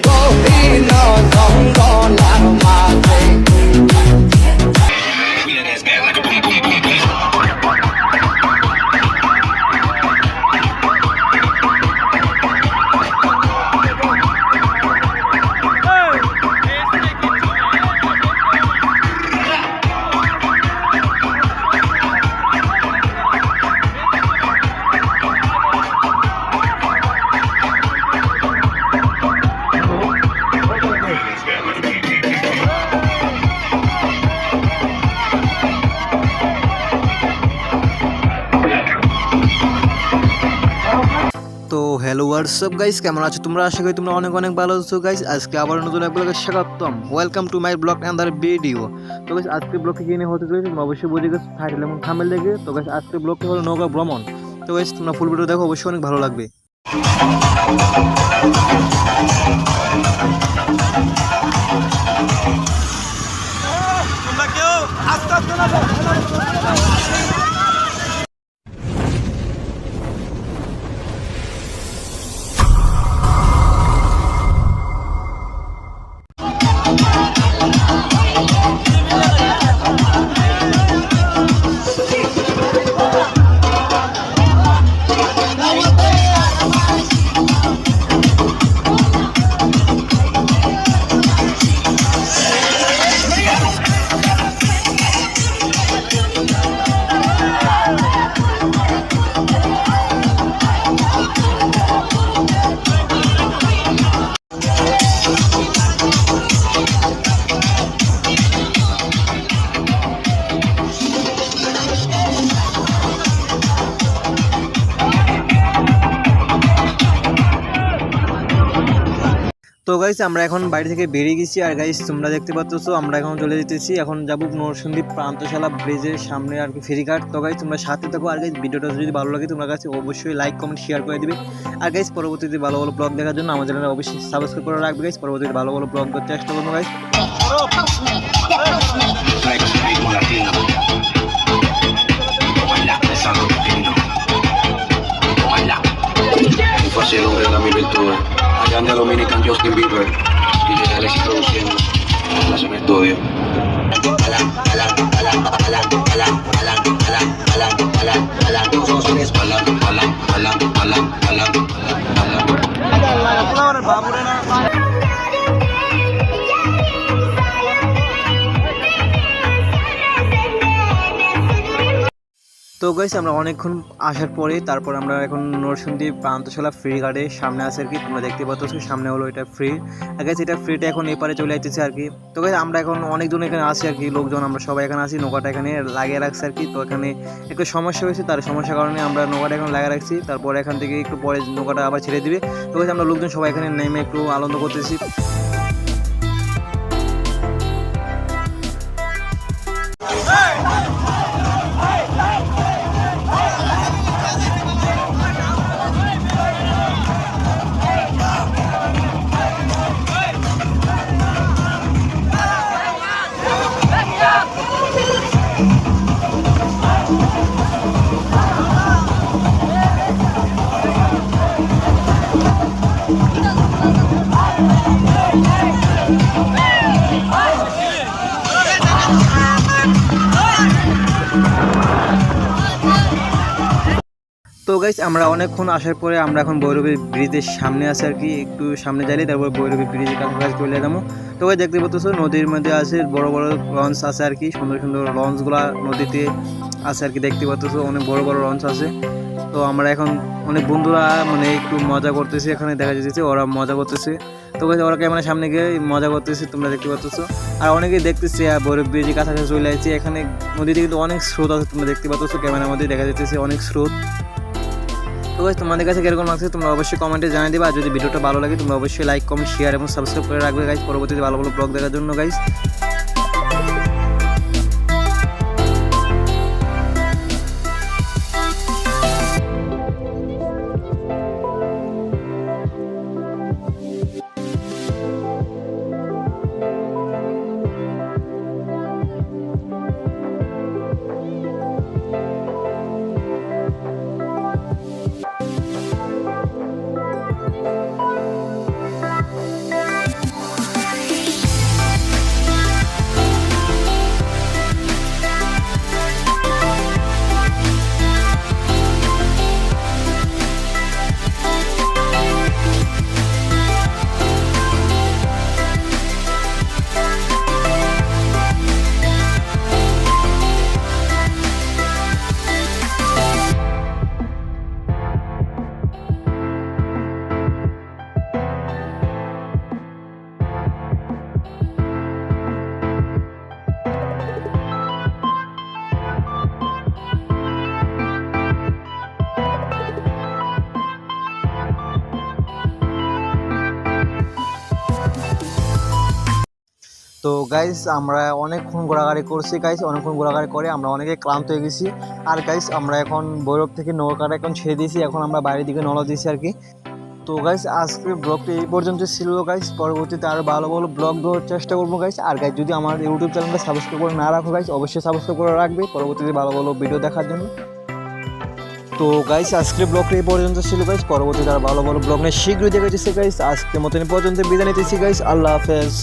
গহীন জঙ্গলার মাঝে তো হ্যালো হোয়াটসঅ্যাপ গাইস, কেমন আছো তোমরা? আশা করি তোমরা অনেক অনেক ভালো আছো গাইস। আজকে আবার নতুন এক ব্লগে স্বাগতম। Welcome to my blog and video. তো গাইস আজকে ব্লগটি কি নিয়ে হতে চলেছে তোমরা অবশ্যই বুঝে গেছো টাইটেল এবং থাম্বনেল দেখে। তো গাইস আজকে ব্লগটি হলো নৌকা ভ্রমণ। তো গাইস তোমরা ফুল ভিডিও দেখো, অবশ্যই অনেক ভালো লাগবে। তোমরা কেউ আস্তে আস্তে না তো গাইস আমরা এখন বাড়ি থেকে বেরিয়ে গেছি। আর গাইস তোমরা দেখতে পাচ্ছ আমরা এখন চলে যেতেছি, এখন যাবো নরসিংদী প্রান্তশালা ব্রিজের সামনে আর কি ফেরিঘাট। তো গাইস তোমরা সাথে থাকো। আর গাইস ভিডিওটা যদি ভালো লাগে তোমার কাছে অবশ্যই লাইক কমেন্ট শেয়ার করে দিবে। আর গাইস পরবর্তীতে ভালো ভালো ব্লগ দেখার জন্য আমাদের চ্যানেল অবশ্যই সাবস্ক্রাইব করে রাখবে গাইস। পরবর্তীতে ভালো ভালো ব্লগ করতে চেষ্টা করবো guys. El hombre de la mil virtudes. Allá anda Dominican Justin Bieber y llega Alex produciendo las en el estudio. তো গাইস আমরা অনেকক্ষণ আসার পরে তারপর আমরা এখন নরসিংদী প্রান্তশালা ফেরিঘাটের সামনে আছে আর কি। তোমরা দেখতে পাচ্ছ সামনে হলো এটা ফ্রি। আর গাইস এটা ফ্রিটা এখন এপারে চলে আসতেছে আর কি। তো গাইস আমরা এখন অনেকজন এখানে আছি আর কি, লোকজন আমরা সবাই এখানে আছি। নৌকাটা এখানে লাগিয়ে রাখছে আর কি। তো এখানে একটু সমস্যা হয়েছে, তার সমস্যার কারণে আমরা নৌকাটা এখন লাগিয়ে রাখছি। তারপর এখান থেকে একটু পরে নৌকাটা আবার ছেড়ে দিবে। তো গাইস আমরা লোকজন সবাই এখানে নেমে একটু আনন্দ করতেছি। তো গাইস আমরা অনেকক্ষণ আসার পরে আমরা এখন ভৈরবী ব্রিজের সামনে আছি আর কি। একটু সামনে যাইলে তারপর ভৈরবী ব্রিজের কাছাকাছি চলে যাবো। তো গাইস দেখতে পাচ্ছ নদীর মধ্যে আছে বড় বড় লঞ্চ আছে আর কি। সুন্দর সুন্দর লঞ্চগুলা নদীতে আছে আর কি, দেখতে পাচ্ছ অনেক বড় বড় লঞ্চ আছে। তো আমরা এখন অনেক বন্ধুরা মানে একটু মজা করতেছি, এখানে দেখা যাচ্ছে ওরা মজা করতেছে। তো গাইস ওরা ক্যামেরার সামনে গিয়ে মজা করতেছে, তোমরা দেখতে পাচ্ছ। আর অনেকেই দেখতেছি ভৈরবী ব্রিজের কাছাকাছি চলে আসছে। এখানে নদীতে কিন্তু অনেক স্রোত আছে, তোমরা দেখতে পাচ্ছ ক্যামেরার মধ্যে দেখা যাচ্ছে অনেক স্রোত। তো গাইস তোমাদের কাছে কিরকম লাগছে তোমরা অবশ্যই কমেন্টে জানিয়ে দেবে। আর যদি ভিডিওটা ভালো লাগে তোমরা অবশ্যই লাইক কমেন্ট শেয়ার এবং সাবস্ক্রাইব করে রাখবে গাইস, পরবর্তীতে ভালো ভালো ব্লগ দেখার জন্য গাইস। তো গাইস আমরা অনেকক্ষণ ঘোরাঘুরি করছি গাইস, অনেকক্ষণ ঘোরাঘুরি করে আমরা অনেকে ক্লান্ত হয়ে গেছি। আর গাইস আমরা এখন ভৈরব থেকে নৌকাটা এখন ছেড়ে দিয়েছি, এখন আমরা বাইরের দিকে নলা দিয়েছি আর কি। তো গাইস আজকের ব্লগটা এই পর্যন্ত ছিল গাইস, পরবর্তীতে আরও ভালো ভালো ব্লগ দেওয়ার চেষ্টা করবো গাইস। আর গাইস যদি আমার ইউটিউব চ্যানেলটা সাবস্ক্রাইব করে না রাখো গাইস, অবশ্যই সাবস্ক্রাইব করে রাখবে পরবর্তীতে ভালো ভালো ভিডিও দেখার জন্য। তো গাইস আজকের ব্লগটা এই পর্যন্ত ছিল গাইস, পরবর্তীতে আর ভালো ভালো ব্লগ নিয়ে শীঘ্রই দেখা যাচ্ছে গাইস। আজকের মতন এই পর্যন্ত বিদায় নিতেছি গাইস, আল্লাহ হাফেজ।